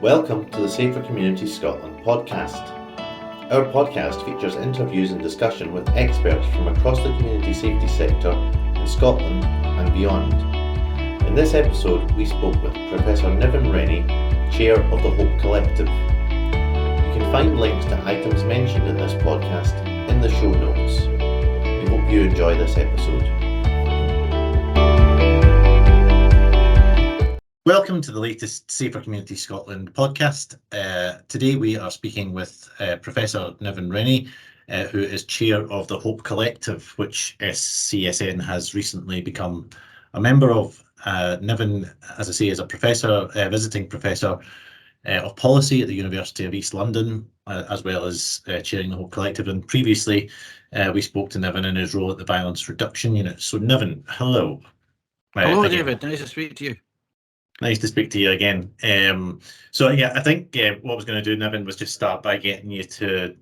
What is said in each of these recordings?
Welcome to the Safer Community Scotland podcast. Our podcast features interviews and discussion with experts from across the community safety sector in Scotland and beyond. In this episode, we spoke with Professor Niven Rennie, Chair of the Hope Collective. You can find links to items mentioned in this podcast in the show notes. We hope you enjoy this episode. Welcome to the latest Safer Community Scotland podcast. Today we are speaking with Professor Niven Rennie, who is chair of the Hope Collective, which SCSN has recently become a member of. Niven, as I say, is a professor, visiting professor of policy at the University of East London, as well as chairing the Hope Collective. And previously we spoke to Niven in his role at the Violence Reduction Unit. So Niven, hello. Hello, David. Nice to speak to you. Nice to speak to you again. So yeah, I think what I was going to do, Niven, was just start by getting you to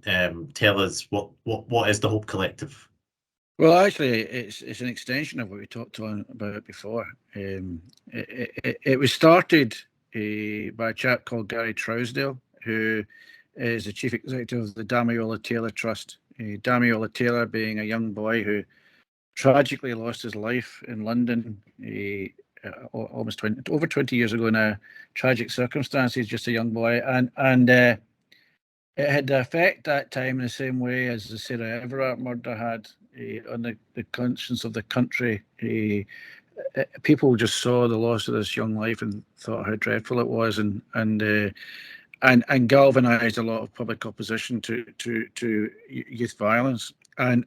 tell us what is the Hope Collective. Well, actually, it's an extension of what we talked about before. It was started by a chap called Gary Trousdale, who is the chief executive of the Damiola Taylor Trust. Damiola Taylor being a young boy who tragically lost his life in London. Over 20 years ago now, tragic circumstances, just a young boy, and it had the effect that time in the same way as the Sarah Everard murder had on the conscience of the country. People just saw the loss of this young life and thought how dreadful it was, and galvanised a lot of public opposition to youth violence. And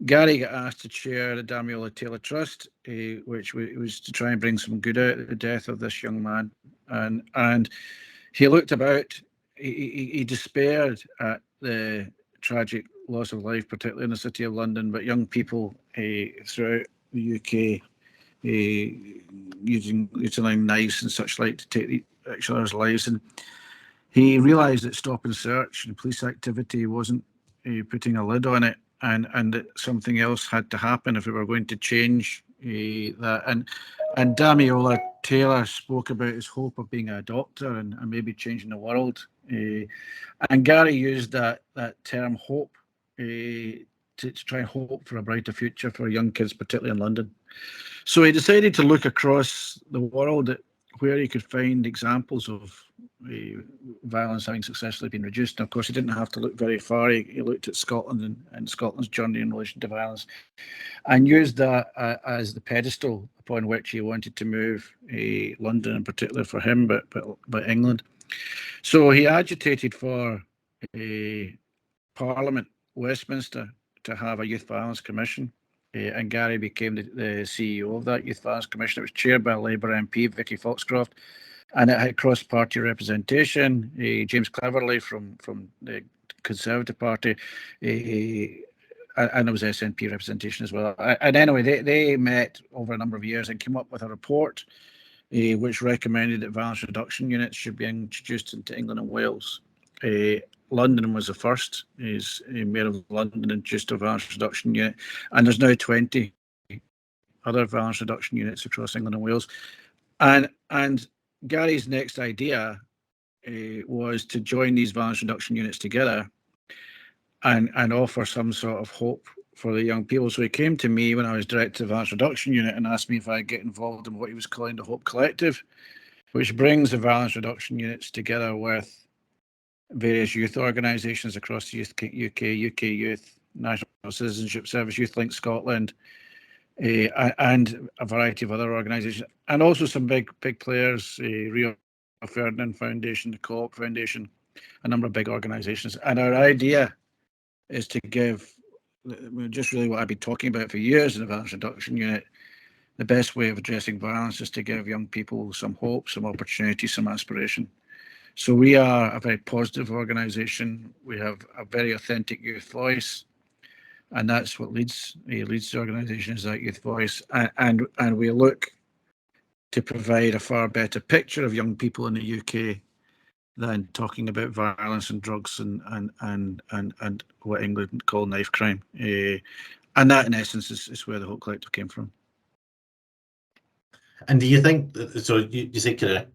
Gary got asked to chair the Damiola Taylor Trust, which was to try and bring some good out of the death of this young man. And he looked about, he despaired at the tragic loss of life, particularly in the City of London, but young people throughout the UK utilizing knives and such like to take each other's lives. And he realised that stop and search and police activity wasn't putting a lid on it. And that something else had to happen if we were going to change that. And Damiola Taylor spoke about his hope of being a doctor and maybe changing the world. And Gary used that term hope to try and hope for a brighter future for young kids, particularly in London. So he decided to look across the world at where he could find examples of violence having successfully been reduced. And of course, he didn't have to look very far. He looked at Scotland and Scotland's journey in relation to violence, and used that as the pedestal upon which he wanted to move London in particular for him, but England. So he agitated for Parliament, Westminster, to have a youth violence commission. And Gary became the CEO of that Youth Violence Commission. It was chaired by a Labour MP, Vicky Foxcroft, and it had cross-party representation. James Cleverly from the Conservative Party, and there was SNP representation as well. And anyway, they met over a number of years and came up with a report which recommended that violence reduction units should be introduced into England and Wales. London was the first. Mayor of London introduced a violence reduction unit, and there's now 20 other violence reduction units across England and Wales. And Gary's next idea was to join these violence reduction units together and offer some sort of hope for the young people. So he came to me when I was director of the violence reduction unit and asked me if I'd get involved in what he was calling the Hope Collective, which brings the violence reduction units together with various youth organisations across the UK Youth, National Citizenship Service, Youth Link Scotland, and a variety of other organisations, and also some big players, Rio Ferdinand Foundation, the Co-op Foundation, a number of big organisations. And our idea is to give, just really what I've been talking about for years in the Violence Reduction Unit, the best way of addressing violence is to give young people some hope, some opportunity, some aspiration. So we are a very positive organisation. We have a very authentic youth voice, and that's what leads the organisation, is that youth voice. And we look to provide a far better picture of young people in the UK than talking about violence and drugs and what England call knife crime. And that, in essence, is where the Hope Collective came from. And do you think, so you say kind of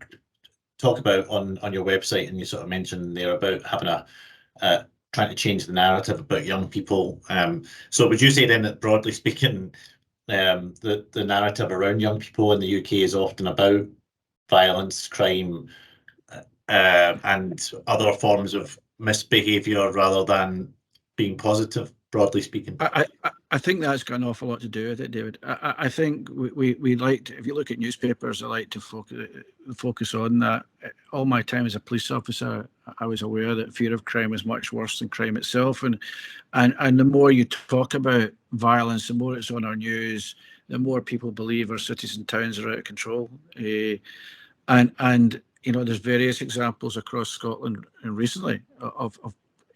talk about on your website, and you sort of mentioned there about having trying to change the narrative about young people. So would you say then that, broadly speaking, the narrative around young people in the UK is often about violence, crime, and other forms of misbehaviour rather than being positive, broadly speaking? I think that's got an awful lot to do with it, David. I think we like to, if you look at newspapers, I like to focus on that. All my time as a police officer, I was aware that fear of crime is much worse than crime itself, and the more you talk about violence, the more it's on our news, the more people believe our cities and towns are out of control. And you know, there's various examples across Scotland and recently of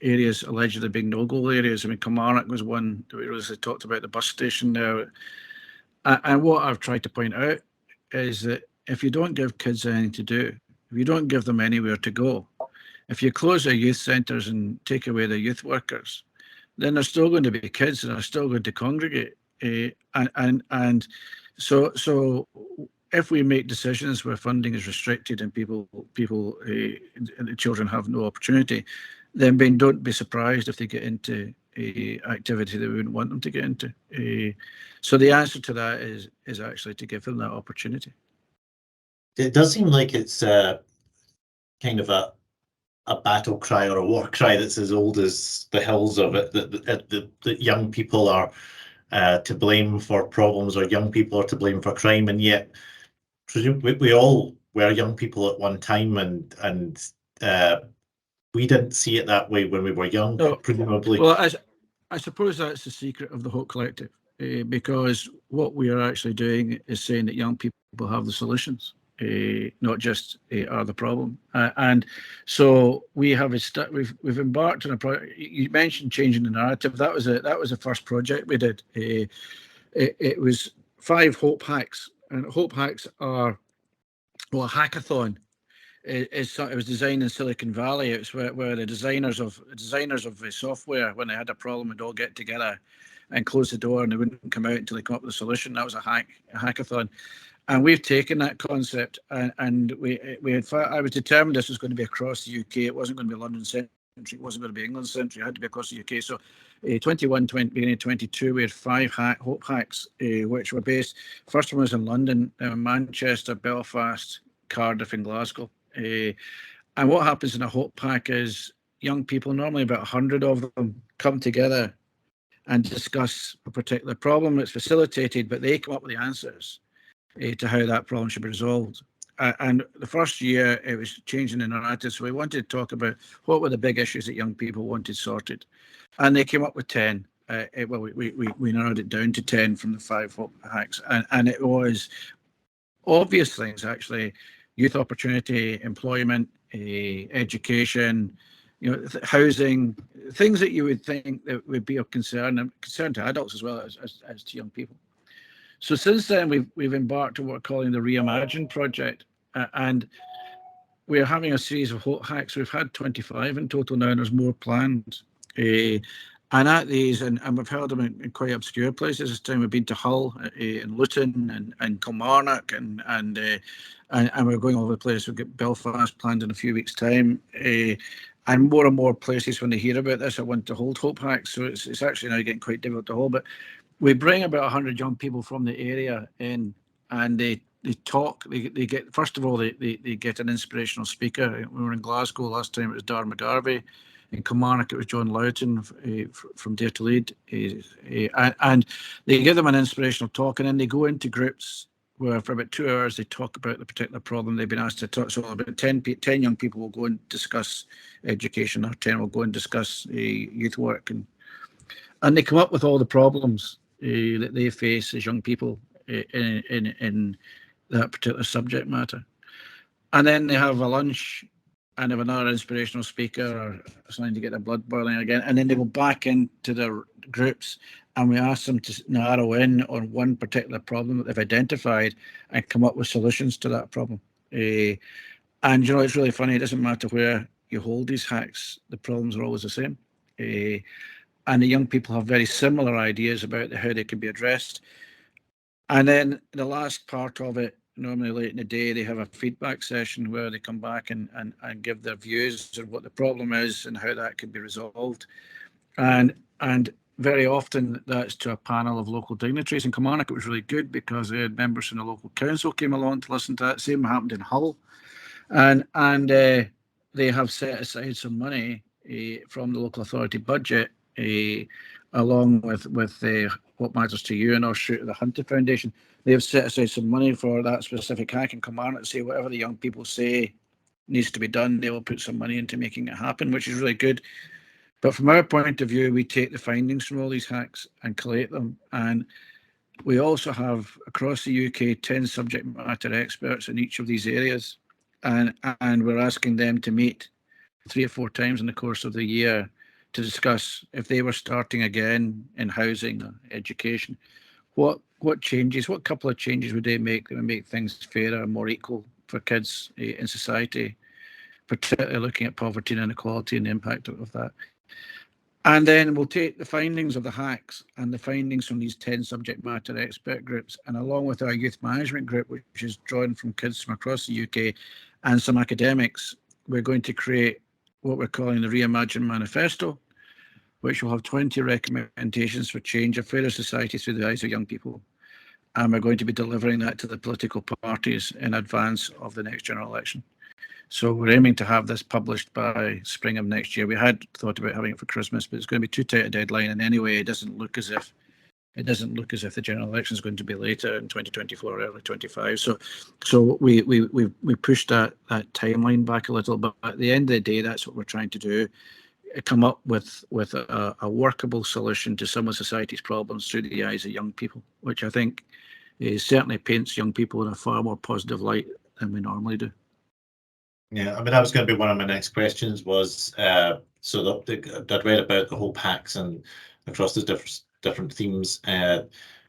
areas allegedly being no-go areas. I mean, Kilmarnock was one that we really talked about, the bus station there. And what I've tried to point out is that if you don't give kids anything to do, if you don't give them anywhere to go, if you close their youth centres and take away their youth workers, then there's still going to be kids and they're still going to congregate. And so if we make decisions where funding is restricted and the children have no opportunity, then don't be surprised if they get into activity that we wouldn't want them to get into. So the answer to that is actually to give them that opportunity. It does seem like it's kind of a battle cry or a war cry that's as old as the hills of it, that young people are to blame for problems, or young people are to blame for crime, and yet we all were young people at one time, and we didn't see it that way when we were young, no. Presumably. Well, I suppose that's the secret of the Hope Collective, because what we are actually doing is saying that young people have the solutions, not just are the problem. And so we've embarked on a project. You mentioned changing the narrative. That was the first project we did. It was 5 Hope Hacks, and Hope Hacks are, well, a hackathon. It was designed in Silicon Valley. It's where the designers of software, when they had a problem, would all get together and close the door, and they wouldn't come out until they come up with a solution. That was a hackathon, and we've taken that concept and I was determined this was going to be across the UK. It wasn't going to be London centric. It wasn't going to be England centric. It had to be across the UK. So, beginning of 22, we had 5 Hope Hacks, which were based. First one was in London, Manchester, Belfast, Cardiff, and Glasgow. And what happens in a Hope Hack is young people, normally about 100 of them, come together and discuss a particular problem. It's facilitated, but they come up with the answers to how that problem should be resolved. And the first year, it was changing the narrative. So we wanted to talk about what were the big issues that young people wanted sorted. And they came up with 10. We narrowed it down to 10 from the 5 Hope Hacks. And it was obvious things, actually: youth opportunity, employment, education, housing, things that you would think that would be of concern, and concern to adults as well as to young people. So since then, we've embarked on what we're calling the Reimagine project, and we're having a series of Hope Hacks. We've had 25 in total now, and there's more planned. And at these, and we've held them in quite obscure places this time. We've been to Hull, and Luton, and Kilmarnock, and we're going all over the place. We've got Belfast planned in a few weeks' time, and more places, when they hear about this, I want to hold Hope Hacks. So it's actually now getting quite difficult to hold. But we bring about 100 young people from the area in, and they talk. They get, first of all, they get an inspirational speaker. We were in Glasgow last time. It was Dar McGarvey. In Kilmarnock, it was John Loughton from Dare to Lead, and they give them an inspirational talk, and then they go into groups where for about 2 hours they talk about the particular problem they've been asked to talk. So about 10 young people will go and discuss education, or 10 will go and discuss youth work, and they come up with all the problems that they face as young people in that particular subject matter. And then they have a lunch and have another inspirational speaker or something to get their blood boiling again. And then they go back into their groups, and we ask them to narrow in on one particular problem that they've identified and come up with solutions to that problem. And it's really funny. It doesn't matter where you hold these hacks, the problems are always the same. And the young people have very similar ideas about how they can be addressed. And then the last part of it, normally late in the day, they have a feedback session where they come back and give their views on what the problem is and how that can be resolved. And very often that's to a panel of local dignitaries. In Kilmarnock, it was really good because they had members from the local council came along to listen to that. Same happened in Hull. And they have set aside some money from the local authority budget, along with What Matters to You and our shoot the Hunter Foundation. They have set aside some money for that specific hack and Kilmarnock and say whatever the young people say needs to be done, they will put some money into making it happen, which is really good. But from our point of view, we take the findings from all these hacks and collate them. And we also have across the UK 10 subject matter experts in each of these areas. And we're asking them to meet 3 or 4 times in the course of the year to discuss if they were starting again in housing or education, what changes, what couple of changes would they make that would make things fairer and more equal for kids in society, particularly looking at poverty and inequality and the impact of that. And then we'll take the findings of the hacks and the findings from these 10 subject matter expert groups, and along with our youth management group, which is drawn from kids from across the UK and some academics, we're going to create what we're calling the Reimagine Manifesto, which will have 20 recommendations for change of fairer society through the eyes of young people. And we're going to be delivering that to the political parties in advance of the next general election. So we're aiming to have this published by spring of next year. We had thought about having it for Christmas, but it's going to be too tight a deadline. And anyway, it doesn't look as if the general election is going to be later in 2024 or early 25. So we pushed that timeline back a little. But at the end of the day, that's what we're trying to do: come up with a workable solution to some of society's problems through the eyes of young people, which I think certainly paints young people in a far more positive light than we normally do. Yeah, I mean, that was going to be one of my next questions. Was so I'd read about the whole packs and across the different themes,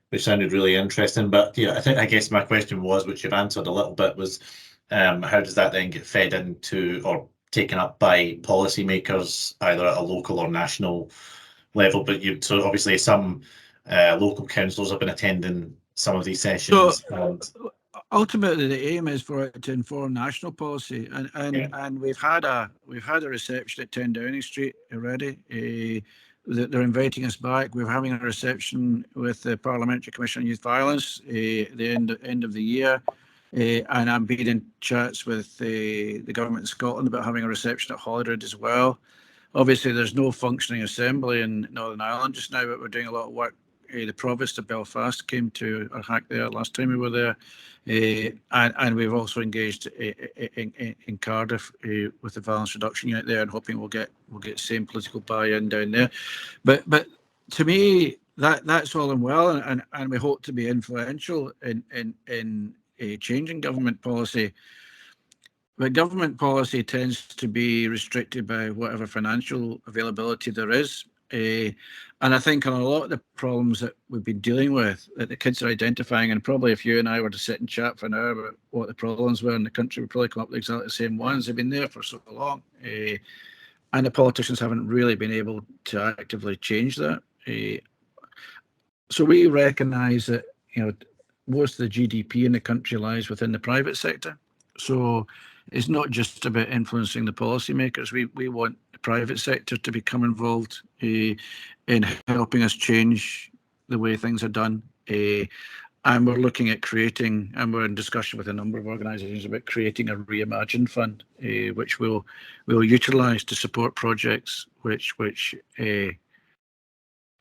which sounded really interesting. But yeah, I guess my question was, which you've answered a little bit, was how does that then get fed into or taken up by policymakers, either at a local or national level? But so obviously some local councillors have been attending some of these sessions. Ultimately, the aim is for it to inform national policy, and we've had a reception at 10 Downing Street already. They're inviting us back. We're having a reception with the Parliamentary Commission on Youth Violence at the end of the year, and I'm being in chats with the government in Scotland about having a reception at Holyrood as well. Obviously, there's no functioning assembly in Northern Ireland just now, but we're doing a lot of work. The Provost of Belfast came to our hack there last time we were there, and we've also engaged in Cardiff with the violence reduction unit there, and hoping we'll get same political buy-in down there. But to me, that's all and well, and we hope to be influential in changing government policy. But government policy tends to be restricted by whatever financial availability there is. And I think on a lot of the problems that we've been dealing with, that the kids are identifying, and probably if you and I were to sit and chat for an hour about what the problems were in the country, we'd probably come up with exactly the same ones. They've been there for so long. And the politicians haven't really been able to actively change that. So we recognise that, most of the GDP in the country lies within the private sector. So it's not just about influencing the policymakers. We want the private sector to become involved in helping us change the way things are done. And we're looking at creating, and we're in discussion with a number of organisations about creating a Reimagine fund, which we'll utilise to support projects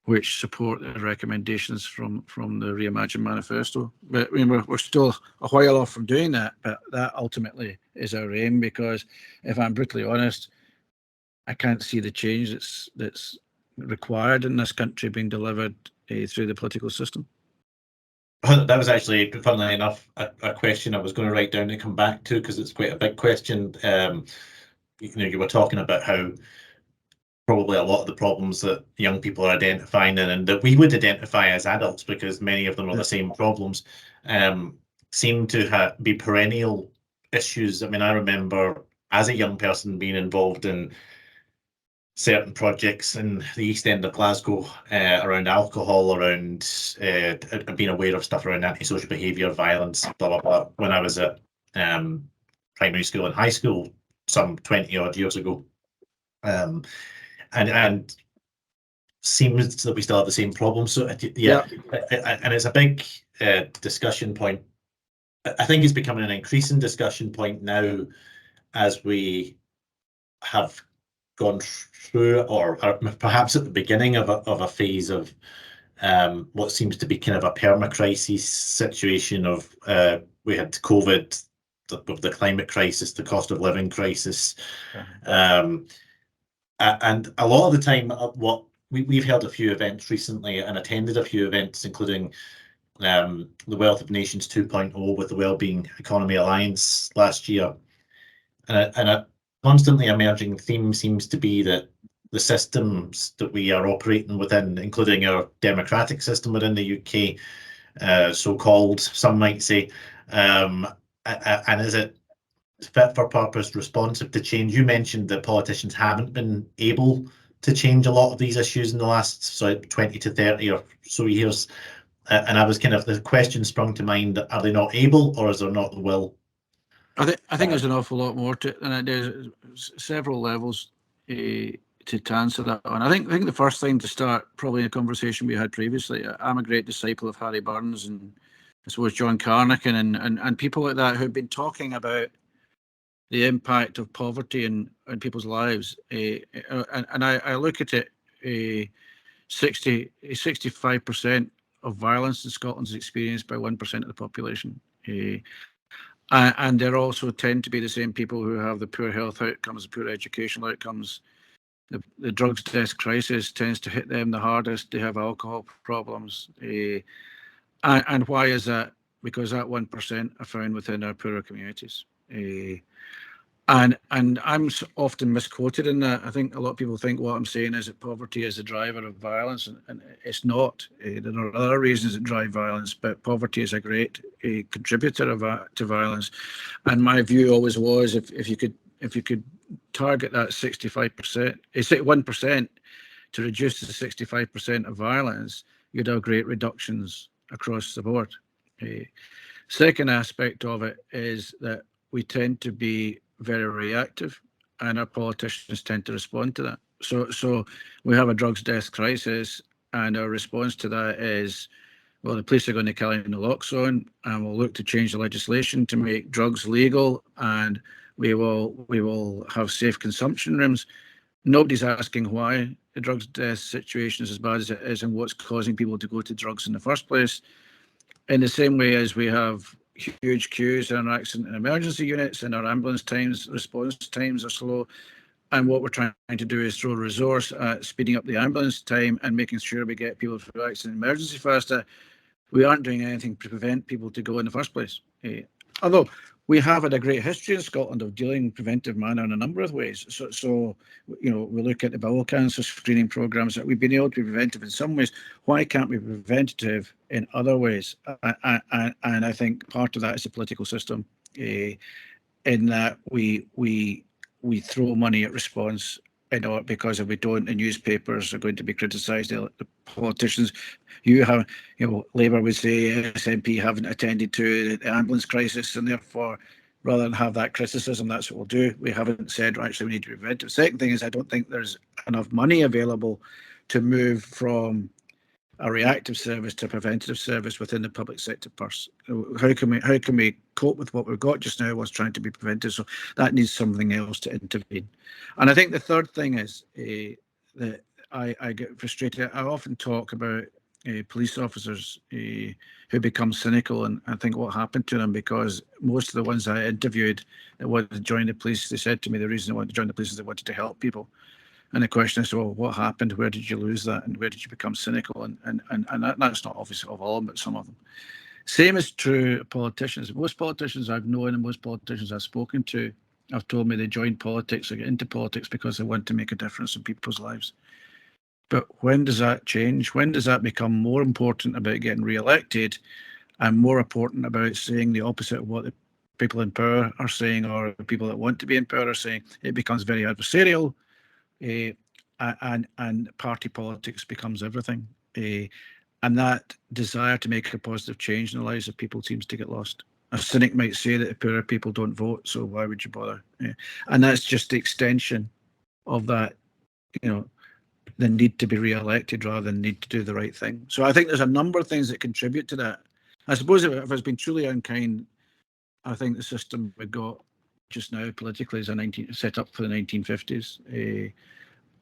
which support the recommendations from the Reimagine Manifesto. But I mean, we're still a while off from doing that, but that ultimately is our aim, because if I'm brutally honest, I can't see the change that's required in this country being delivered through the political system. That was actually, funnily enough, a question I was going to write down and come back to, because it's quite a big question. You were talking about how probably a lot of the problems that young people are identifying and that we would identify as adults, because many of them are the same problems, seem to be perennial issues. I mean, I remember as a young person being involved in certain projects in the East End of Glasgow around alcohol, around being aware of stuff around antisocial behaviour, violence, blah, blah, blah, when I was at primary school and high school some 20 odd years ago. And seems that we still have the same problem. So yeah. And it's a big discussion point. I think it's becoming an increasing discussion point now as we have gone through, or perhaps at the beginning of a phase of what seems to be kind of a perma-crisis situation of we had COVID, the climate crisis, the cost of living crisis. And a lot of the time, what we've held a few events recently and attended a few events, including the Wealth of Nations 2.0 with the Wellbeing Economy Alliance last year. And a constantly emerging theme seems to be that the systems that we are operating within, including our democratic system within the UK, so-called, some might say, and is it fit for purpose, responsive to change? You mentioned that politicians haven't been able to change a lot of these issues in the last 20 to 30 or so years. And I was the question sprung to mind, are they not able, or is there not the will? I think there's an awful lot more to it, and there's several levels to answer that one. I think the first thing to start, probably a conversation we had previously. I'm a great disciple of Harry Burns and I suppose John Carnachan and people like that who've been talking about the impact of poverty in people's lives. And I look at it, 65% of violence in Scotland is experienced by 1% of the population. And there also tend to be the same people who have the poor health outcomes, the poor educational outcomes. The drugs death crisis tends to hit them the hardest. They have alcohol problems. And why is that? Because that 1% are found within our poorer communities. And I'm often misquoted in that. I think a lot of people think what I'm saying is that poverty is the driver of violence, and it's not. There are other reasons that drive violence, but poverty is a great contributor to violence. And my view always was, if you could target that 65%, 1% to reduce the 65% of violence, you'd have great reductions across the board. Second aspect of it is that we tend to be very reactive, and our politicians tend to respond to that. So we have a drugs death crisis, and our response to that is, well, the police are going to carry naloxone, and we'll look to change the legislation to make drugs legal, and we will have safe consumption rooms. Nobody's asking why the drugs death situation is as bad as it is and what's causing people to go to drugs in the first place. In the same way as we have huge queues in our accident and emergency units, and our ambulance response times are slow. And what we're trying to do is throw resource at speeding up the ambulance time and making sure we get people through accident and emergency faster. We aren't doing anything to prevent people to go in the first place. Although we have had a great history in Scotland of dealing in preventive manner in a number of ways. So we look at the bowel cancer screening programs that we've been able to be preventive in some ways. Why can't we be preventative in other ways? And I think part of that is the political system, in that we throw money at response. Because if we don't, the newspapers are going to be criticised. The politicians, Labour would say SNP haven't attended to the ambulance crisis, and therefore, rather than have that criticism, that's what we'll do. We haven't said, actually, we need to be preventive. Second thing is, I don't think there's enough money available to move from a reactive service to a preventative service within the public sector purse. How can we cope with what we've got just now whilst trying to be preventive? So that needs something else to intervene. And I think the third thing is that I get frustrated. I often talk about police officers who become cynical and think what happened to them, because most of the ones I interviewed that wanted to join the police, they said to me the reason they wanted to join the police is they wanted to help people. And the question is, well, what happened? Where did you lose that? And where did you become cynical? And that's not obviously of all of them, but some of them. Same is true of politicians. Most politicians I've known and most politicians I've spoken to have told me they joined politics or get into politics because they want to make a difference in people's lives. But when does that change? When does that become more important about getting re-elected and more important about saying the opposite of what the people in power are saying, or the people that want to be in power are saying? It becomes very adversarial. and party politics becomes everything. And that desire to make a positive change in the lives of people seems to get lost. A cynic might say that the poorer people don't vote, so why would you bother? And that's just the extension of that, the need to be re-elected rather than need to do the right thing. So I think there's a number of things that contribute to that. I suppose if it's been truly unkind, I think the system we got just now politically is set up for the 1950s.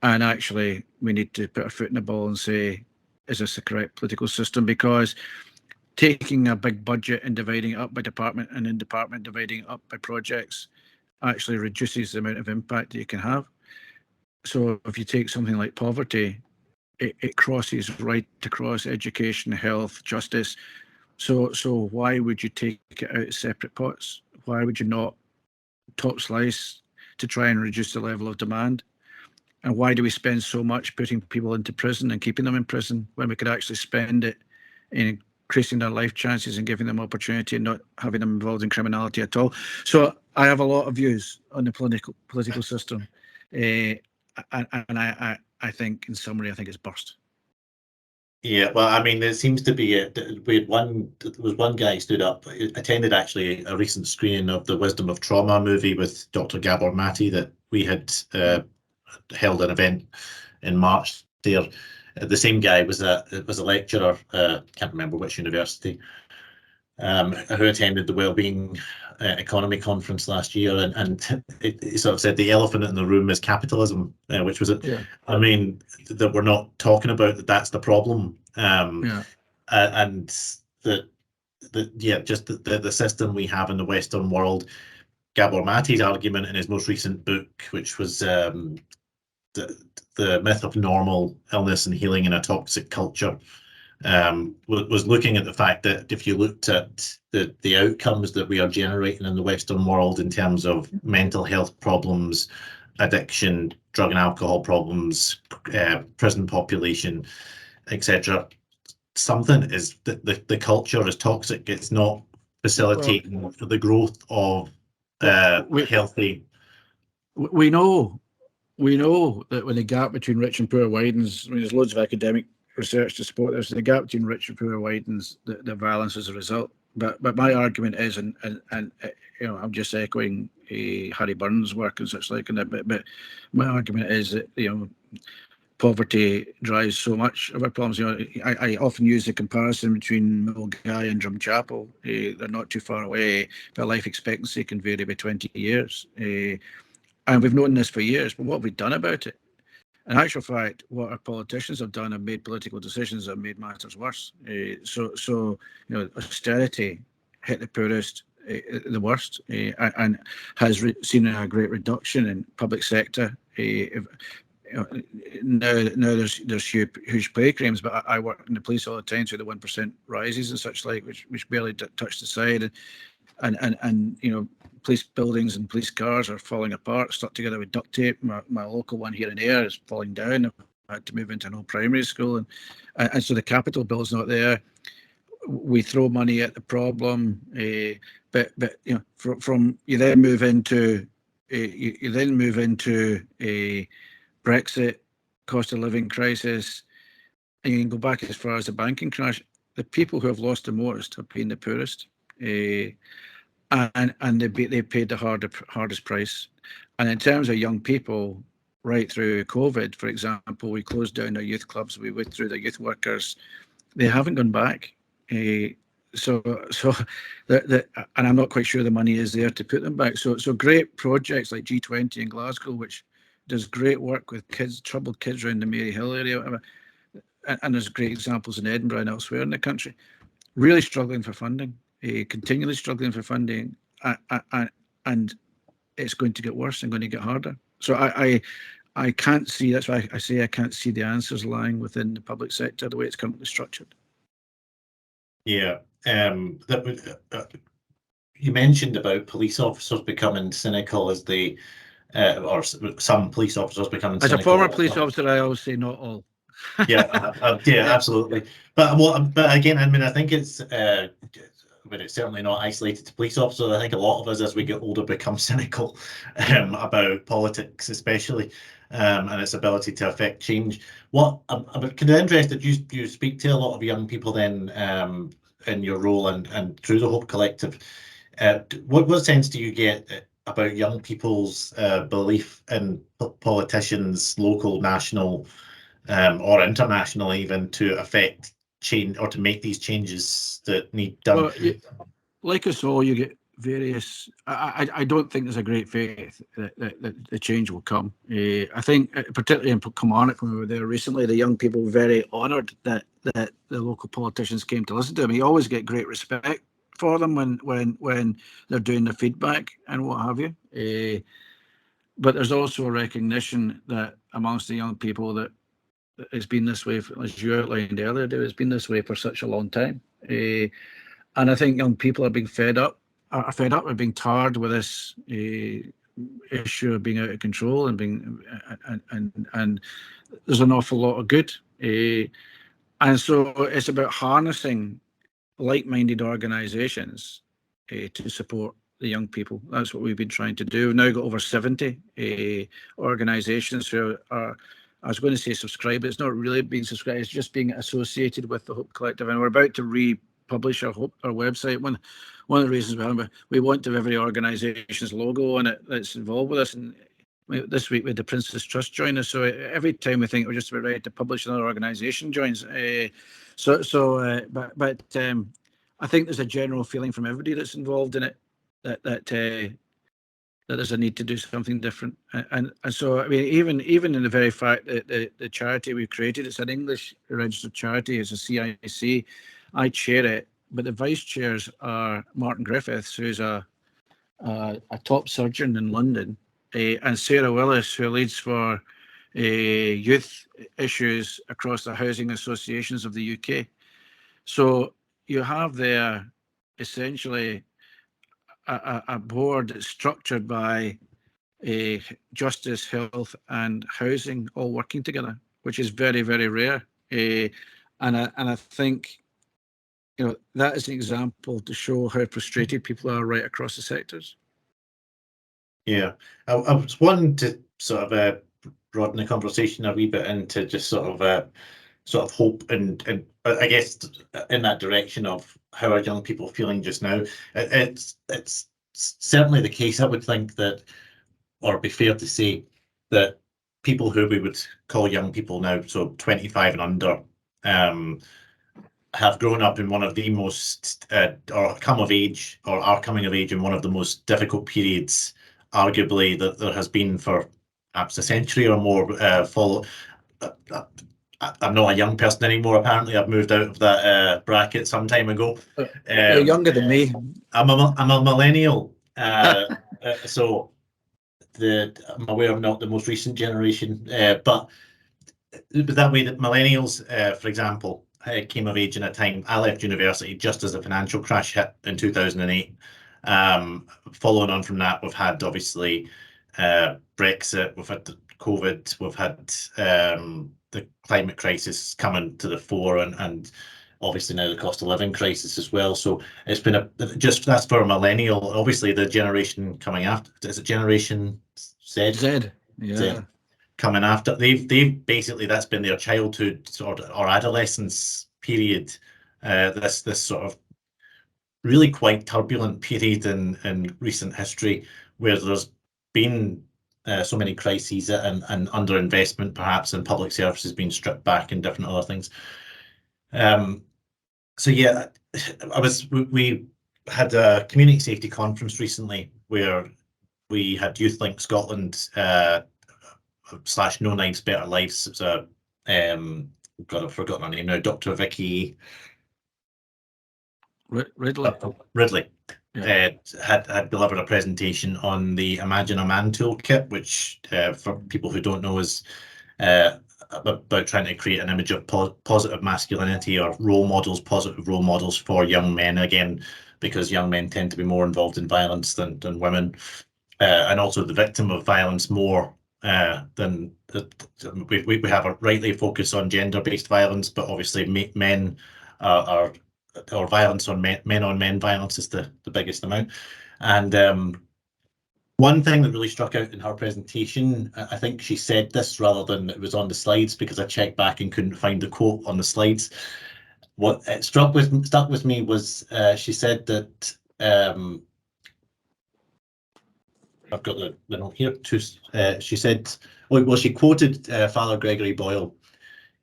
And actually, we need to put our foot in the ball and say, is this the correct political system? Because taking a big budget and dividing it up by department and in department dividing it up by projects actually reduces the amount of impact that you can have. So if you take something like poverty, it crosses right across education, health, justice. So why would you take it out of separate pots? Why would you not top slice to try and reduce the level of demand? And why do we spend so much putting people into prison and keeping them in prison when we could actually spend it in increasing their life chances and giving them opportunity and not having them involved in criminality at all? So I have a lot of views on the political system. And I think, in summary, I think it's burst. Yeah, well, I mean, there seems to be there was one guy stood up, attended actually a recent screening of the Wisdom of Trauma movie with Dr. Gabor Mati that we had held an event in March there. The same guy was a lecturer, can't remember which university, who attended the Wellbeing Economy Conference last year, and it sort of said the elephant in the room is capitalism, which was I mean, that we're not talking about that's the problem, and just the system we have in the Western world. Gabor Mati's argument in his most recent book, which was the myth of normal illness and healing in a toxic culture, was looking at the fact that if you looked at the outcomes that we are generating in the Western world in terms of mental health problems, addiction, drug and alcohol problems, prison population, etc., something is the culture is toxic. It's not facilitating the growth of healthy. We know that when the gap between rich and poor widens, I mean, there's loads of academic research to support this. The gap between rich and poor widens, the violence as a result. But my argument is, and I'm just echoing Harry Burns' work and such like, but my argument is that poverty drives so much of our problems. I often use the comparison between Mulgai and Drumchapel. They're not too far away, but life expectancy can vary by 20 years. And we've known this for years, but what have we done about it? In actual fact, what our politicians have done have made political decisions that have made matters worse. So austerity hit the poorest the worst, and has seen a great reduction in public sector. Now there's huge pay claims, but I work in the police all the time, so the 1% rises and such like, which barely touch the side, and police buildings and police cars are falling apart, stuck together with duct tape. My local one here in Ayr is falling down. I had to move into an old primary school, and so the capital bill's not there. We throw money at the problem, but from you then move into a Brexit, cost of living crisis, and you can go back as far as the banking crash. The people who have lost the most have been the poorest, and they paid the hardest price. And in terms of young people, right through COVID, for example, we closed down our youth clubs, we withdrew the youth workers. They haven't gone back. And I'm not quite sure the money is there to put them back. So great projects like G20 in Glasgow, which does great work with kids, troubled kids around the Maryhill area, whatever. And there's great examples in Edinburgh and elsewhere in the country, really struggling for funding, continually struggling for funding, and it's going to get worse and going to get harder. So I can't see, that's why I say I can't see the answers lying within the public sector the way it's currently structured. Yeah, you mentioned about police officers becoming cynical as they, or some police officers becoming cynical. As a former police officer, I always say not all. Yeah, absolutely. But again, I mean, I think it's but it's certainly not isolated to police officers. I think a lot of us, as we get older, become cynical about politics, especially, and its ability to affect change. What I'm kind of interested, you speak to a lot of young people then in your role and through the Hope Collective. What sense do you get about young people's belief in politicians, local, national, or international, even to affect change or to make these changes that need done? Well, like us all, you get various. I don't think there's a great faith that the change will come. I think, particularly in Kilmarnock, when we were there recently, the young people were very honoured that the local politicians came to listen to them. You always get great respect for them when they're doing the feedback and what have you. But there's also a recognition that amongst the young people that it's been this way, as you outlined earlier, Dave, it's been this way for such a long time. And I think young people are being fed up with being tarred with this issue of being out of control and being and there's an awful lot of good. And so it's about harnessing like-minded organisations to support the young people. That's what we've been trying to do. We've now got over 70 organisations who are, I was going to say subscribe, but it's not really being subscribed, it's just being associated with the Hope Collective. And we're about to republish our website. One of the reasons we want to have every organisation's logo on it that's involved with us. And this week we had the Princess Trust join us. So every time we think we're just about ready to publish, another organisation joins. But I think there's a general feeling from everybody that's involved in it that there's a need to do something different. And so, I mean, even in the very fact that the charity we've created, it's an English registered charity, it's a CIC. I chair it, but the vice chairs are Martin Griffiths, who's a top surgeon in London, and Sarah Willis, who leads for youth issues across the housing associations of the UK. So you have there essentially a board that's structured by justice, health, and housing all working together, which is very, very rare. And I think, you know, that is an example to show how frustrated people are right across the sectors. Yeah, I was wanting to sort of broaden the conversation a wee bit into just sort of hope and I guess in that direction of how are young people feeling just now. It's certainly the case, I would think, that, or it'd be fair to say, that people who we would call young people now, so 25 and under, have grown up in one of the most, or come of age, or are coming of age in one of the most difficult periods, arguably, that there has been for perhaps a century or more. I'm not a young person anymore, apparently. I've moved out of that bracket some time ago. You're younger than me. I'm a millennial, so I'm aware I'm not the most recent generation, but that way that millennials, for example, came of age in a time. I left university just as the financial crash hit in 2008. Following on from that, we've had obviously Brexit, we've had COVID, we've had the climate crisis coming to the fore, and obviously now the cost of living crisis as well. So it's been that's for a millennial. Obviously, the generation coming after, is it Generation Z? Z, yeah. Z coming after, they've basically, that's been their childhood or adolescence period. This sort of really quite turbulent period in recent history, where there's been so many crises and underinvestment, perhaps, in public services being stripped back and different other things. So yeah, we had a community safety conference recently where we had YouthLink Scotland / No Knives Better Lives. It's a God, I've forgotten her name now. Dr. Vicky Ridley. Yeah. Had delivered a presentation on the Imagine a Man toolkit, which for people who don't know is about trying to create an image of positive masculinity or positive role models for young men, again, because young men tend to be more involved in violence than women, and also the victim of violence more than we have a rightly focus on gender-based violence, but obviously men are or violence on men on men violence is the biggest amount. And one thing that really struck out in her presentation, I think she said this rather than it was on the slides, because I checked back and couldn't find the quote on the slides. What stuck with me was she said that I've got the note here. She said, well, she quoted Father Gregory Boyle.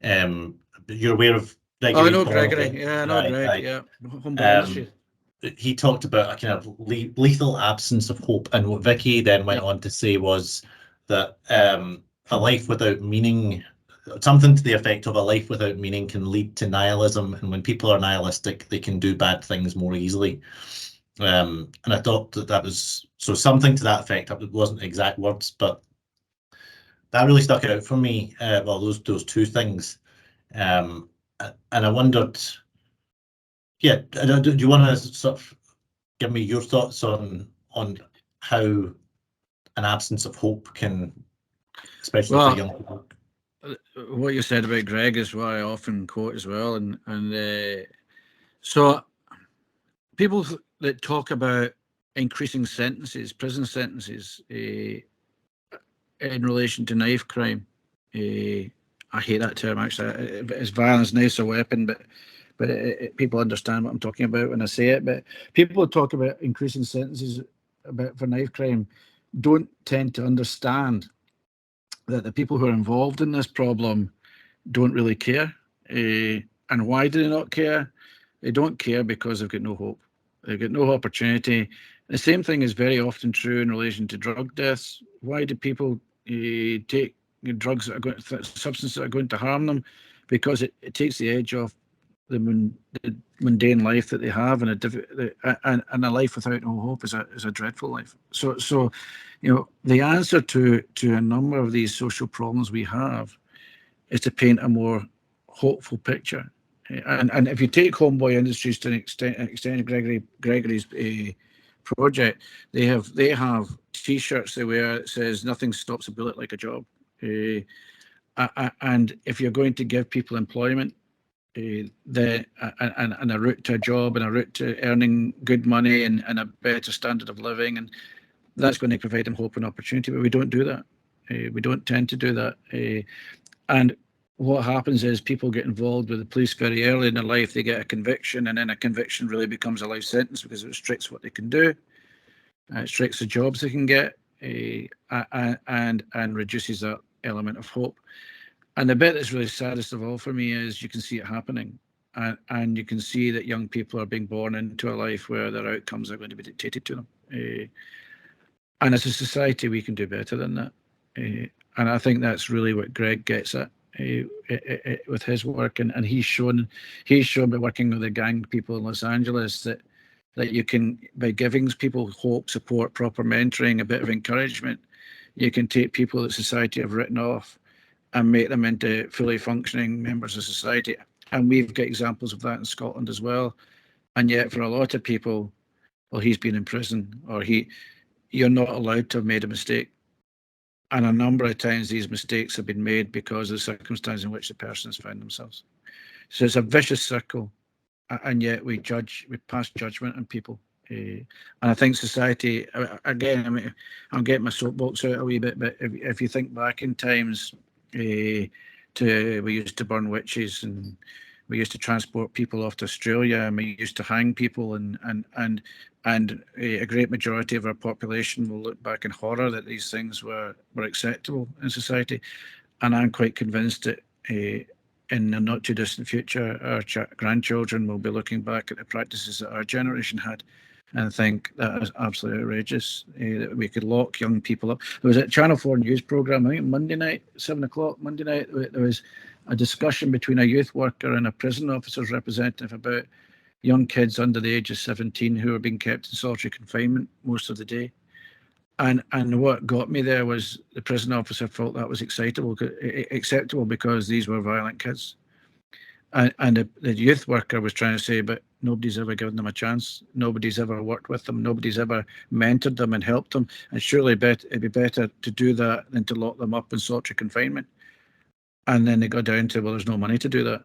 You're aware of Gregory? I know Boyle? Gregory. Yeah, I know Greg. Yeah, humble industry. He talked about a kind of lethal absence of hope, and what Vicky then went on to say was that a life without meaning, something to the effect of a life without meaning, can lead to nihilism, and when people are nihilistic, they can do bad things more easily. And I thought that was something to that effect. It wasn't exact words, but that really stuck out for me. Well, those two things, and I wondered, yeah, do you want to sort of give me your thoughts on how an absence of hope can, especially for young people? What you said about Greg is what I often quote as well, and so people that talk about increasing sentences, prison sentences, in relation to knife crime, I hate that term actually. It's violence, knife's a weapon, but people understand what I'm talking about when I say it. But people who talk about increasing sentences for knife crime don't tend to understand that the people who are involved in this problem don't really care. And why do they not care? They don't care because they've got no hope. They've got no opportunity. The same thing is very often true in relation to drug deaths. Why do people take drugs that are going, substances that are going to harm them? Because it takes the edge off the mundane life that they have, and a life without no hope is a dreadful life. So, the answer to a number of these social problems we have is to paint a more hopeful picture. And if you take Homeboy Industries to an extent Gregory's project, they have T-shirts they wear that says "Nothing stops a bullet like a job," and if you're going to give people employment, and a route to a job and a route to earning good money and a better standard of living, and that's going to provide them hope and opportunity. But we don't do that. We don't tend to do that. And what happens is people get involved with the police very early in their life. They get a conviction, and then a conviction really becomes a life sentence because it restricts what they can do. It restricts the jobs they can get, and reduces that element of hope. And the bit that's really saddest of all for me is you can see it happening, and you can see that young people are being born into a life where their outcomes are going to be dictated to them. And as a society, we can do better than that. And I think that's really what Greg gets at with his work. And he's shown by working with the gang people in Los Angeles that you can, by giving people hope, support, proper mentoring, a bit of encouragement, you can take people that society have written off and make them into fully functioning members of society. And we've got examples of that in Scotland as well. And yet for a lot of people, well, he's been in prison, or you're not allowed to have made a mistake. And a number of times these mistakes have been made because of the circumstance in which the person has found themselves. So it's a vicious circle, and yet we pass judgment on people. And I think society, again, I mean, I'm getting my soapbox out a wee bit, but if you think back in times, we used to burn witches, and we used to transport people off to Australia, and we used to hang people, and a great majority of our population will look back in horror that these things were acceptable in society. And I'm quite convinced that in the not too distant future, our grandchildren will be looking back at the practices that our generation had and think that is absolutely outrageous, that we could lock young people up. There was a Channel 4 news programme, I think Monday night, 7 o'clock Monday night, there was a discussion between a youth worker and a prison officer's representative about young kids under the age of 17 who are being kept in solitary confinement most of the day. And what got me there was the prison officer felt that was acceptable because these were violent kids. And the youth worker was trying to say, but nobody's ever given them a chance. Nobody's ever worked with them. Nobody's ever mentored them and helped them. And surely it'd be better to do that than to lock them up in solitary confinement. And then they got down to, well, there's no money to do that.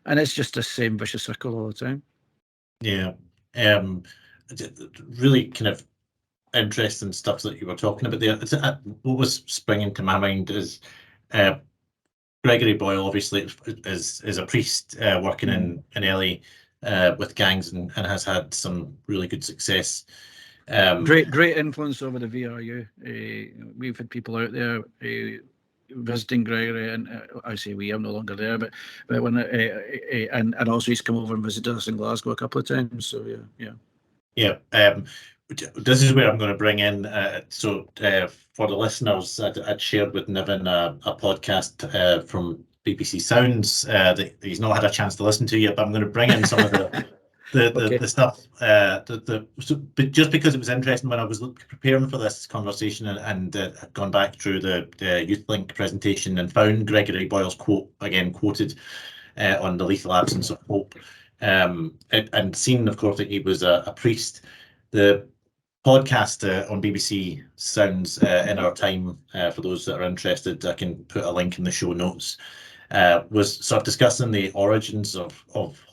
And it's just the same vicious circle all the time. Yeah. Really kind of interesting stuff that you were talking about there. What was springing to my mind is Gregory Boyle obviously is a priest working in LA with gangs and has had some really good success. Great influence over the VRU. We've had people out there visiting Gregory, and I say we, I'm no longer there, but when and also he's come over and visited us in Glasgow a couple of times. So yeah. This is where I'm going to bring in. For the listeners, I'd shared with Niven a podcast from BBC Sounds that he's not had a chance to listen to yet, but I'm going to bring in some of the stuff. But just because it was interesting when I was preparing for this conversation and had gone back through the YouthLink presentation and found Gregory Boyle's quote again quoted on the lethal absence of hope, and seen, of course, that he was a priest. The podcast on BBC Sounds in our time, for those that are interested, I can put a link in the show notes, was sort of discussing the origins of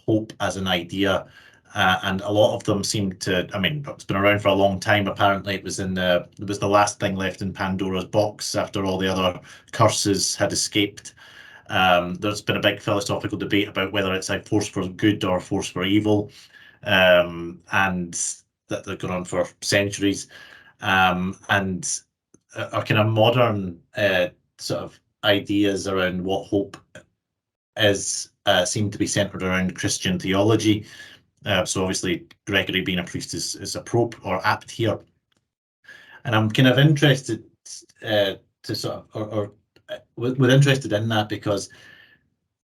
hope as an idea, and a lot of them seem to, I mean, it's been around for a long time. Apparently it was the last thing left in Pandora's box after all the other curses had escaped. There's been a big philosophical debate about whether it's a force for good or a force for evil, and that they've gone on for centuries, and our kind of modern sort of ideas around what hope is seem to be centered around Christian theology. So obviously Gregory being a priest is appropriate or apt here, and I'm kind of interested to sort of, we're interested in that because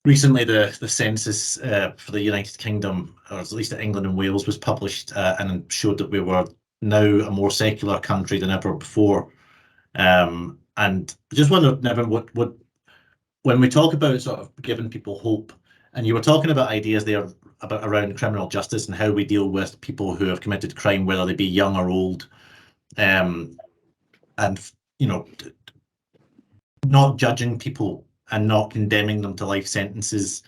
recently the census for the United Kingdom, or at least England and Wales, was published and showed that we were now a more secular country than ever before. And I just wondered, Niven, what when we talk about sort of giving people hope, and you were talking about ideas there about around criminal justice and how we deal with people who have committed crime, whether they be young or old, and not judging people and not condemning them to life sentences.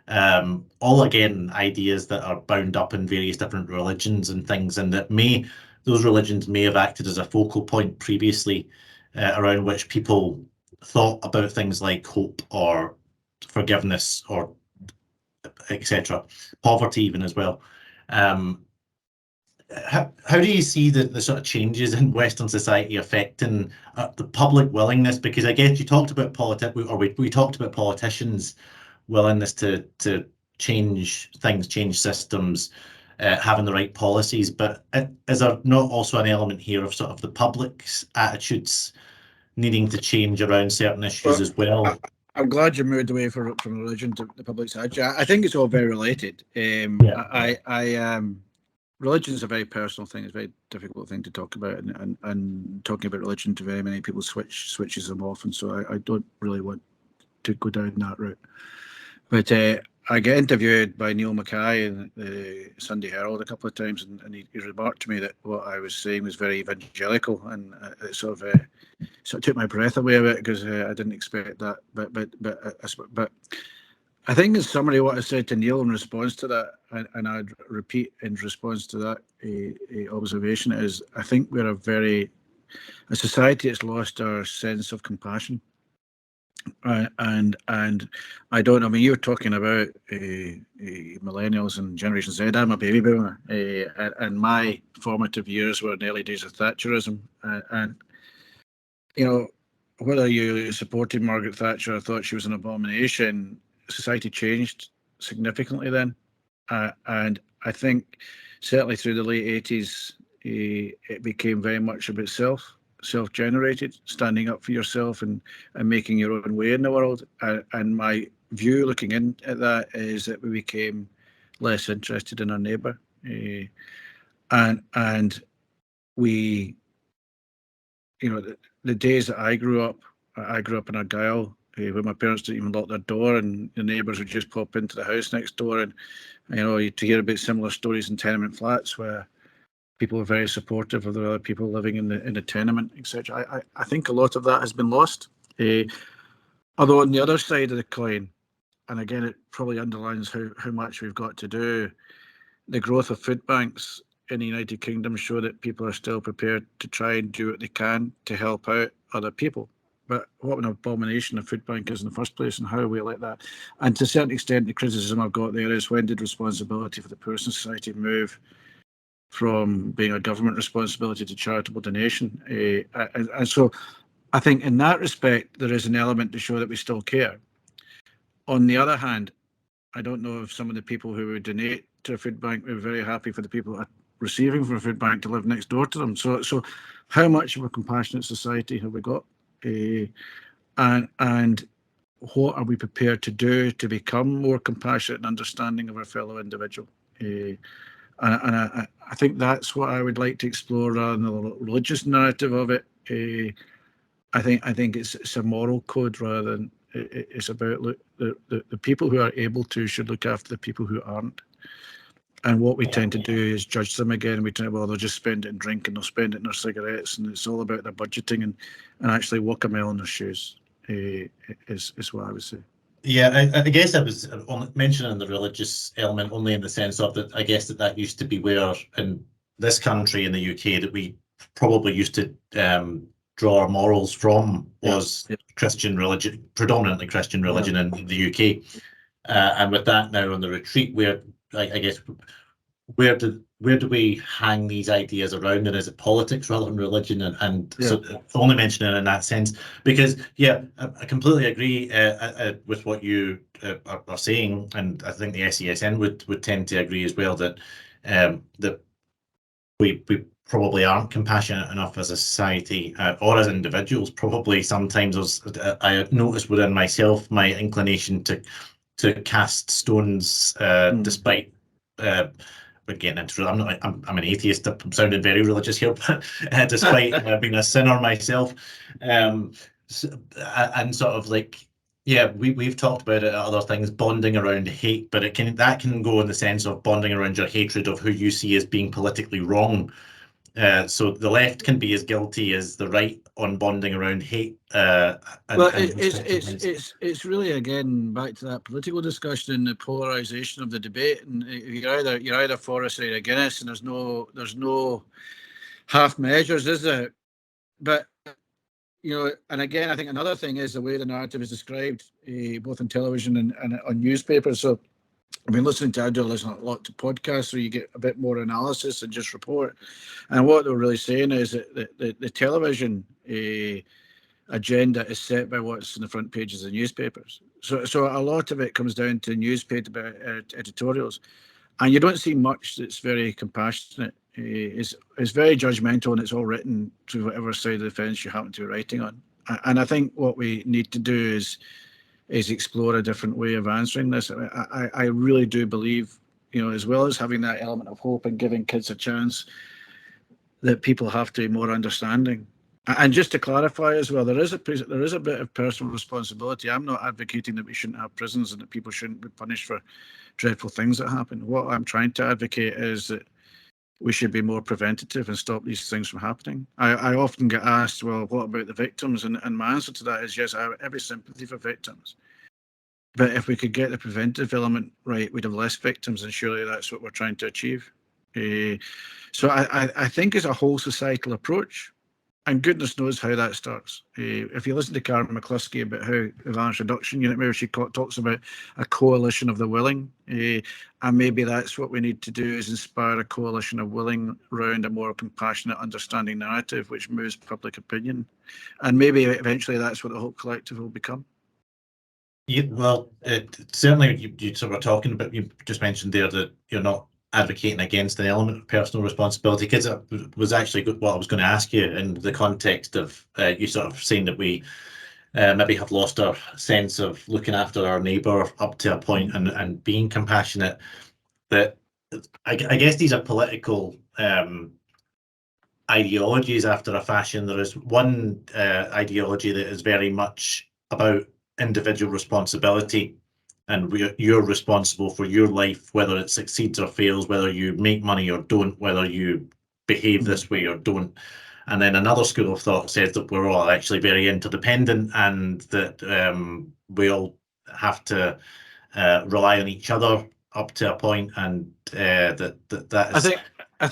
All again ideas that are bound up in various different religions and things, and that those religions may have acted as a focal point previously around which people thought about things like hope or forgiveness or etc. Poverty even as well. How do you see the sort of changes in Western society affecting the public willingness? Because I guess you talked about we talked about politicians' willingness to change things, change systems, having the right policies. But is there not also an element here of sort of the public's attitudes needing to change around certain issues as well? I'm glad you moved away from religion to the public's attitude. I think it's all very related. Religion is a very personal thing. It's a very difficult thing to talk about, and talking about religion to very many people switches them off, and so I don't really want to go down that route. But I get interviewed by Neil Mackay in the Sunday Herald a couple of times, and he remarked to me that what I was saying was very evangelical, and it sort of took my breath away a bit because I didn't expect that. But I think in summary, what I said to Neil in response to that, and I'd repeat in response to that observation, is I think we're a society that's lost our sense of compassion. And I don't know. I mean, you're talking about millennials and Generation Z. I'm a baby boomer, and my formative years were in the early days of Thatcherism. And whether you supported Margaret Thatcher or thought she was an abomination, society changed significantly then. And I think certainly through the late 80s, it became very much about self-generated, standing up for yourself and making your own way in the world. And my view looking in at that is that we became less interested in our neighbour. And we, the days that I grew up in Argyll, where my parents didn't even lock their door, and the neighbours would just pop into the house next door, and to hear about similar stories in tenement flats where people were very supportive of the other people living in the tenement, etc. I think a lot of that has been lost. Although on the other side of the coin, and again, it probably underlines how much we've got to do. The growth of food banks in the United Kingdom show that people are still prepared to try and do what they can to help out other people. But what an abomination a food bank is in the first place, and how we let that. And to a certain extent, the criticism I've got there is, when did responsibility for the poor in society move from being a government responsibility to charitable donation? And so I think in that respect, there is an element to show that we still care. On the other hand, I don't know if some of the people who would donate to a food bank were very happy for the people that are receiving from a food bank to live next door to them. So how much of a compassionate society have we got? And what are we prepared to do to become more compassionate and understanding of our fellow individual? And I think that's what I would like to explore rather than the religious narrative of it. I think it's a moral code rather than it's about, look, the people who are able to should look after the people who aren't. And what we tend to do is judge them again. We tend, well, they'll just spend it in drink and they'll spend it in their cigarettes, and it's all about their budgeting and actually walk a mile in their shoes is what I would say. Yeah, I guess I was mentioning the religious element only in the sense of that I guess that used to be where in this country, in the UK, that we probably used to draw our morals from was Christian religion, predominantly Christian religion in the UK. And with that now on the retreat, where I guess where do we hang these ideas around, and is it politics rather than religion? And so only mentioning it in that sense, because I completely agree with what you are saying, and I think the SCSN would tend to agree as well that that we probably aren't compassionate enough as a society or as individuals. Probably sometimes I noticed within myself my inclination to cast stones despite we're getting into I'm an atheist. I'm sounding very religious here, but despite being a sinner myself, and sort of like we've talked about it at other things, bonding around hate, but that can go in the sense of bonding around your hatred of who you see as being politically wrong. So the left can be as guilty as the right on bonding around hate. Well, it's really, again, back to that political discussion and the polarisation of the debate. And you're either for us or you're against, and there's no half measures, is there? But and again, I think another thing is the way the narrative is described, both on television and on newspapers. So I've been listening to, I do listen a lot to podcasts, so you get a bit more analysis than just report. And what they're really saying is that the television agenda is set by what's in the front pages of newspapers. So a lot of it comes down to newspaper editorials, and you don't see much that's very compassionate. It's very judgmental, and it's all written to whatever side of the fence you happen to be writing on. And I think what we need to do is explore a different way of answering this. I really do believe, as well as having that element of hope and giving kids a chance, that people have to be more understanding. And just to clarify as well, there is a bit of personal responsibility. I'm not advocating that we shouldn't have prisons and that people shouldn't be punished for dreadful things that happen. What I'm trying to advocate is that we should be more preventative and stop these things from happening. I often get asked, well, what about the victims? And my answer to that is yes, I have every sympathy for victims. But if we could get the preventive element right, we'd have less victims, and surely that's what we're trying to achieve. So I think it's a whole societal approach, and goodness knows how that starts. If you listen to Karen McCluskey about how the Violence Reduction Unit, where she talks about a coalition of the willing, and maybe that's what we need to do, is inspire a coalition of willing around a more compassionate, understanding narrative which moves public opinion. And maybe eventually that's what the Hope Collective will become. Yeah, well, certainly you sort of talking about, you just mentioned there that you're not advocating against an element of personal responsibility, because it was actually what I was going to ask you in the context of you sort of saying that we maybe have lost our sense of looking after our neighbour up to a point and being compassionate. That I guess these are political ideologies after a fashion. There is one ideology that is very much about individual responsibility, and you're responsible for your life, whether it succeeds or fails, whether you make money or don't, whether you behave this way or don't. And then another school of thought says that we're all actually very interdependent, and that we all have to rely on each other up to a point, and that is. I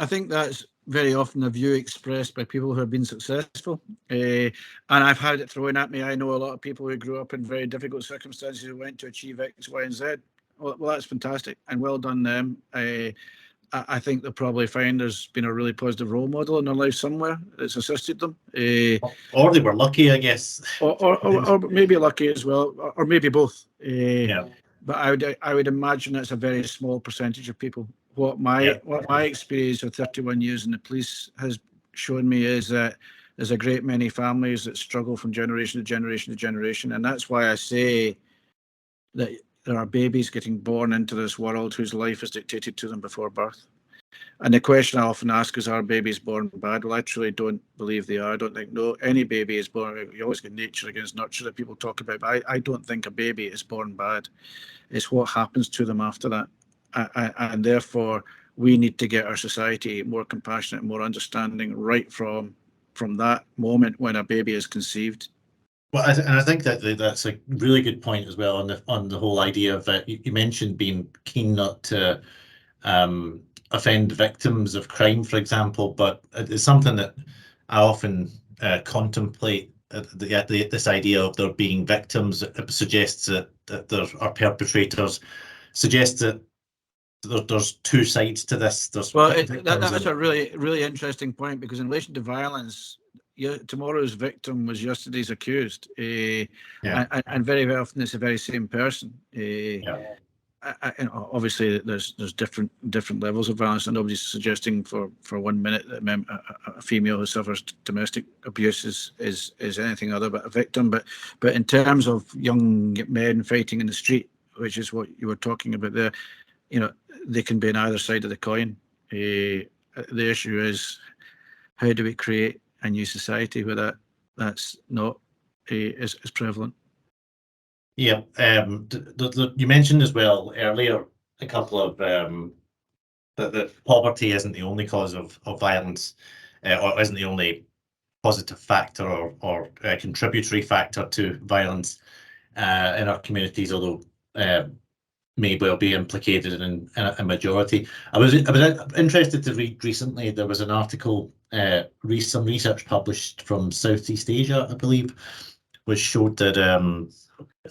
think that's very often a view expressed by people who have been successful, and I've had it thrown at me. I know a lot of people who grew up in very difficult circumstances who went to achieve X, Y, and Z. Well, that's fantastic, and well done them. I think they'll probably find there's been a really positive role model in their life somewhere that's assisted them. Or they were lucky, I guess. Or maybe lucky as well, or maybe both. Yeah. But I would imagine that's a very small percentage of people. What my experience of 31 years in the police has shown me is that there's a great many families that struggle from generation to generation to generation, and that's why I say that there are babies getting born into this world whose life is dictated to them before birth. And the question I often ask is, are babies born bad? Well, I truly don't believe they are. I don't think any baby is born. You always get nature against nurture that people talk about, but I don't think a baby is born bad. It's what happens to them after that. And therefore, we need to get our society more compassionate, more understanding right from that moment when a baby is conceived. Well, and I think that that's a really good point as well on the whole idea of that. You mentioned being keen not to offend victims of crime, for example, but it's something that I often contemplate. This idea of there being victims suggests that there are perpetrators, suggests that there's two sides to this. That's a really interesting point, because in relation to violence, tomorrow's victim was yesterday's accused, and very often it's the very same person. Obviously, there's different levels of violence, and nobody's suggesting for 1 minute that a female who suffers domestic abuse is anything other but a victim. But in terms of young men fighting in the street, which is what you were talking about there, they can be on either side of the coin. The issue is, how do we create a new society where that's not as prevalent? Yeah, you mentioned as well earlier a couple of that poverty isn't the only cause of violence, or isn't the only positive factor or contributory factor to violence in our communities, although may well be implicated in a majority. I was interested to read recently. There was an article, some research published from Southeast Asia, I believe, which showed that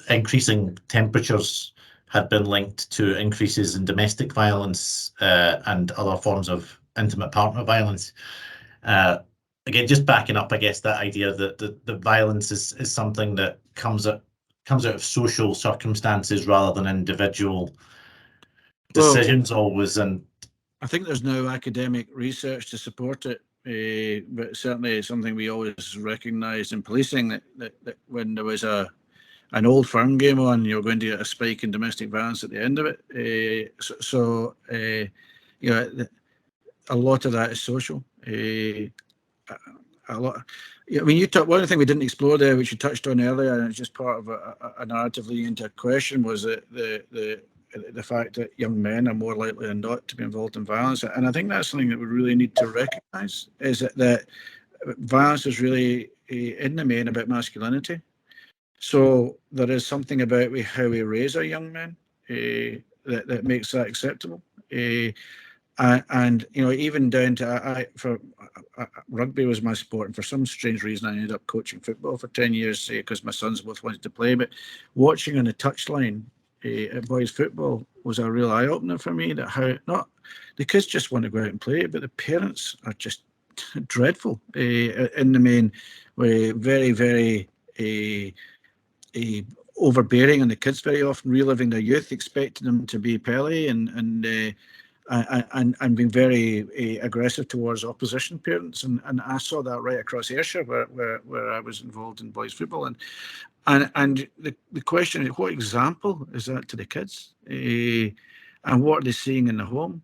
increasing temperatures had been linked to increases in domestic violence and other forms of intimate partner violence. Again, just backing up, I guess, that idea that the violence is something that comes out of social circumstances rather than individual decisions always. And I think there's no academic research to support it, but certainly it's something we always recognised in policing, that when there was an old firm game on, you're going to get a spike in domestic violence at the end of it. A lot of that is social. A lot. I mean, one of the things we didn't explore there, which you touched on earlier, and it's just part of a narrative leading into a question, was that the fact that young men are more likely than not to be involved in violence. And I think that's something that we really need to recognise, is that violence is really, in the main, about masculinity. So there is something about how we raise our young men that makes that acceptable. And even down to rugby was my sport, and for some strange reason I ended up coaching football for 10 years because my sons both wanted to play. But watching on the touchline at boys football was a real eye-opener for me, that how not the kids just want to go out and play, but the parents are just dreadful in the main, very, very overbearing, and the kids very often reliving their youth, expecting them to be Pele and being very aggressive towards opposition parents, and I saw that right across Ayrshire where I was involved in boys football, and the question is, what example is that to the kids, and what are they seeing in the home,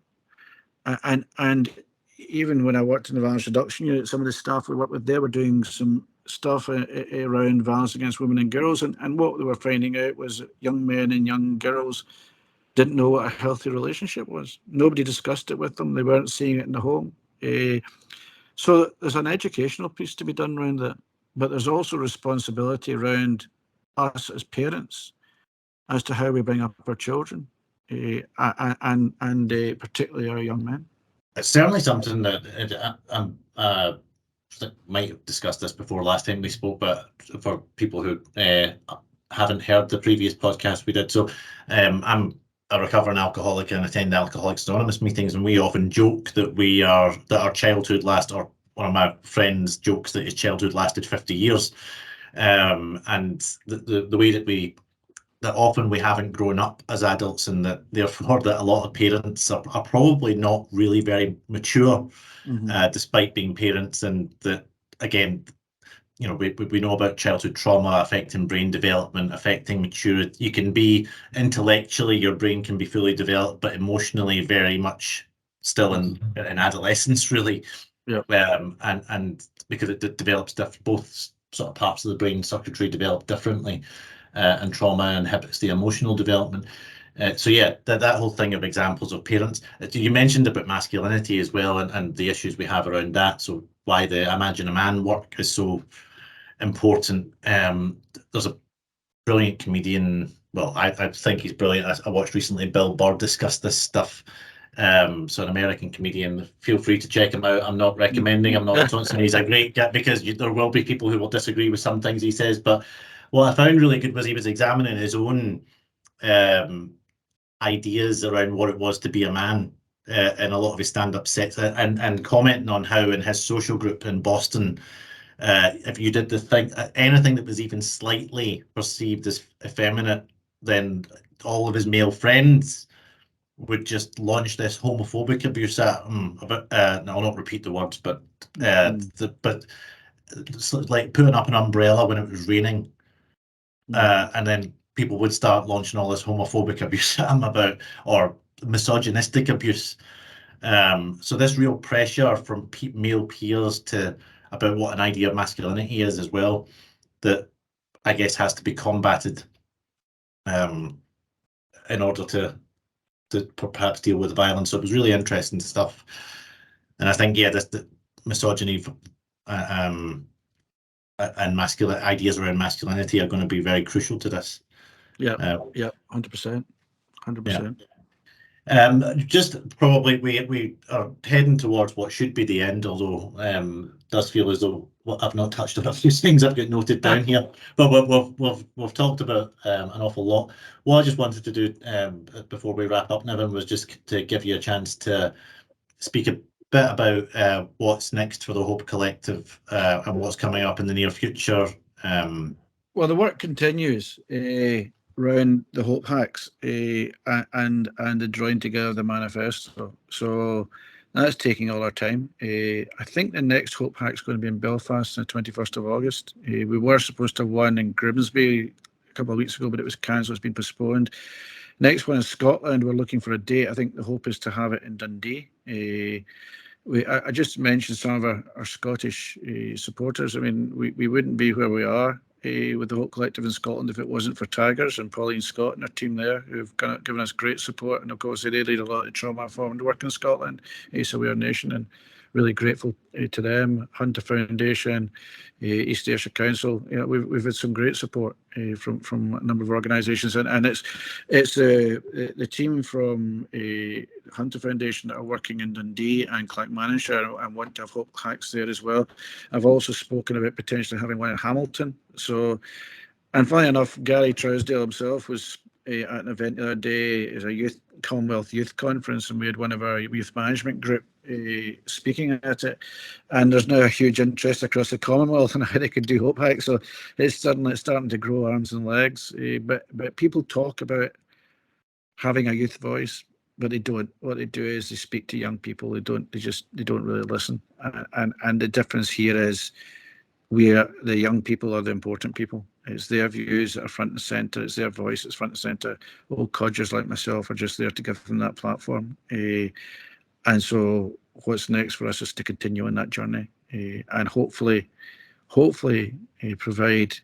and even when I worked in the violence reduction unit, some of the staff we worked with, they were doing some stuff around violence against women and girls, and what they were finding out was that young men and young girls didn't know what a healthy relationship was. Nobody discussed it with them. They weren't seeing it in the home. So there's an educational piece to be done around that, but there's also responsibility around us as parents as to how we bring up our children, and particularly our young men. It's certainly something that might have discussed this before last time we spoke, but for people who haven't heard the previous podcast we did, so I'm a recovering alcoholic and attend Alcoholics Anonymous meetings, and we often joke that our childhood or one of my friends jokes that his childhood lasted 50 years, and the way that often we haven't grown up as adults, and that therefore that a lot of parents are probably not really very mature, despite being parents, and that, again, we know about childhood trauma affecting brain development, affecting maturity. You can be intellectually, your brain can be fully developed, but emotionally very much still in adolescence, really. Yeah. And because it develops both sort of parts of the brain circuitry develop differently, and trauma inhibits the emotional development. So yeah, that whole thing of examples of parents. You mentioned about masculinity as well, and the issues we have around that. So why the Imagine a Man work is so important. There's a brilliant comedian. Well, I think he's brilliant. I watched recently Bill Burr discuss this stuff. So an American comedian. Feel free to check him out. I'm not recommending. I'm not saying he's a great guy, because there will be people who will disagree with some things he says. But what I found really good was he was examining his own ideas around what it was to be a man in a lot of his stand-up sets, and commenting on how in his social group in Boston, if you did anything that was even slightly perceived as effeminate, then all of his male friends would just launch this homophobic abuse at him. I'll not repeat the words, but it's like putting up an umbrella when it was raining, and then people would start launching all this homophobic abuse at him or misogynistic abuse. So this real pressure from male peers about what an idea of masculinity is as well, that I guess has to be combated in order to perhaps deal with the violence. So it was really interesting stuff. And I think, yeah, the misogyny and masculine ideas around masculinity are going to be very crucial to this. Yeah, 100%. 100%. Just probably we are heading towards what should be the end, although it does feel as though I've not touched on a few things I've got noted down here, but we've talked about an awful lot. What I just wanted to do before we wrap up, Niven, was just to give you a chance to speak a bit about what's next for the Hope Collective, and what's coming up in the near future. Well, the work continues around the Hope Hacks and the drawing together of the manifesto. So that's taking all our time. I think the next Hope Hack is going to be in Belfast on the 21st of August. We were supposed to have one in Grimsby a couple of weeks ago, but it was cancelled. It's been postponed. Next one in Scotland. We're looking for a date. I think the hope is to have it in Dundee. I just mentioned some of our Scottish supporters. I mean, we wouldn't be where we are with the Hope Collective in Scotland if it wasn't for Tigers and Pauline Scott and her team there, who've given us great support. And of course, they lead a lot of trauma-informed work in Scotland. So we are a nation, and really grateful to them. Hunter Foundation, East Ayrshire Council. We've had some great support from a number of organisations, and it's the team from Hunter Foundation that are working in Dundee and Clackmannanshire and want to have Hope Hacks there as well. I've also spoken about potentially having one in Hamilton. So, and funny enough, Gary Trousdale himself was at an event the other day. It's a Commonwealth Youth Conference, and we had one of our youth management group speaking at it, and there's now a huge interest across the Commonwealth in how they could do Hope Hacks. So it's starting to grow arms and legs. But people talk about having a youth voice, but they don't. What they do is they speak to young people. They don't really listen. And the difference here is the young people are the important people. It's their views that are front and centre. It's their voice that's front and centre. Old codgers like myself are just there to give them that platform. And so what's next for us is to continue on that journey and hopefully provide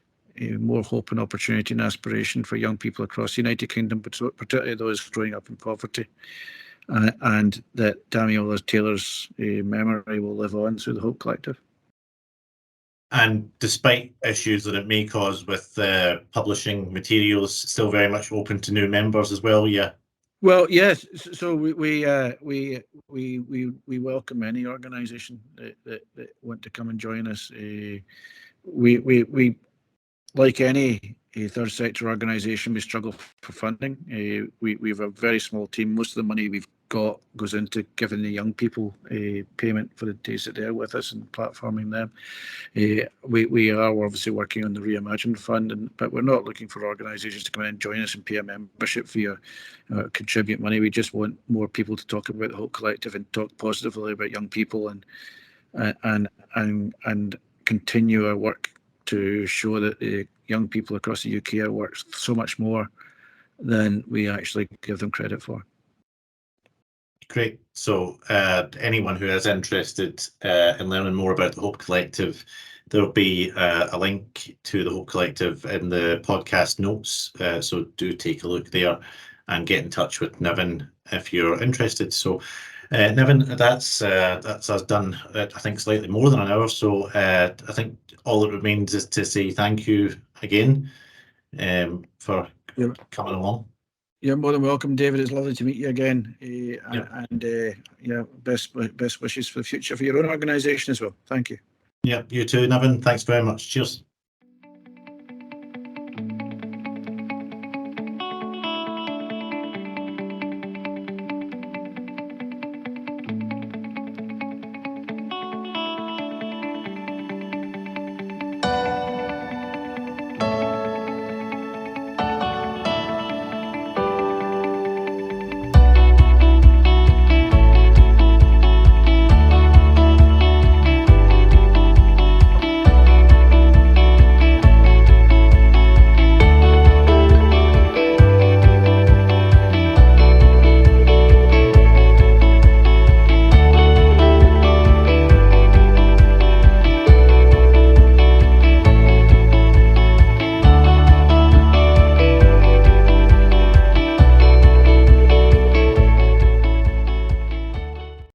more hope and opportunity and aspiration for young people across the United Kingdom, but particularly those growing up in poverty. And that Damian Taylor's memory will live on through the Hope Collective. And despite issues that it may cause with publishing materials, still very much open to new members as well. Yeah. Well, yes. So we welcome any organisation that want to come and join us. We like any third sector organisation, we struggle for funding. We have a very small team. Most of the money we've got goes into giving the young people payment for the days that they're with us and platforming them. We are obviously working on the Reimagine Fund, but we're not looking for organisations to come in and join us and pay a membership fee or contribute money. We just want more people to talk about the Hope Collective and talk positively about young people and continue our work to show that young people across the UK are worth so much more than we actually give them credit for. Great. So anyone who is interested in learning more about the Hope Collective, there'll be a link to the Hope Collective in the podcast notes. So do take a look there and get in touch with Niven if you're interested. So Niven, that's us done, I think, slightly more than an hour. So I think all that remains is to say thank you again for coming along. You're more than welcome, David. It's lovely to meet you again. Best wishes for the future for your own organisation as well. Thank you. Yeah, you too, Niven. Thanks very much. Cheers.